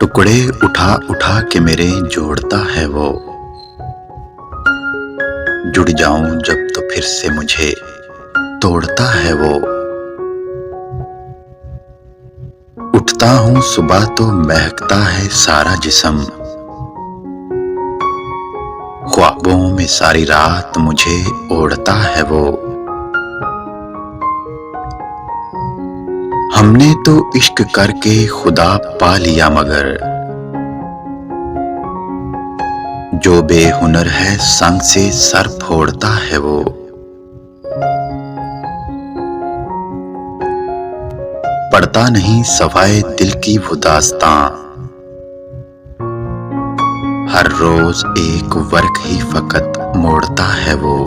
टुकड़े उठा उठा के मेरे जोड़ता है वो। जुड़ जाऊं जब तो फिर से मुझे तोड़ता है वो। उठता हूं सुबह तो महकता है सारा जिस्म। ख्वाबों में सारी रात मुझे ओढ़ता है वो। हमने तो इश्क करके खुदा पा लिया मगर जो बेहुनर है संग से सर फोड़ता है वो। पढ़ता नहीं सवाए दिल की वो दास्तां। हर रोज एक वर्क ही फकत मोड़ता है वो।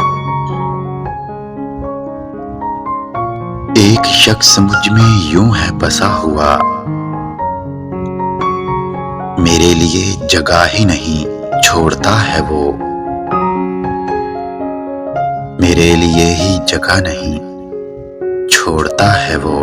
एक शख्स मुझ में यूं है बसा हुआ, मेरे लिए जगह ही नहीं छोड़ता है वो। मेरे लिए ही जगह नहीं छोड़ता है वो।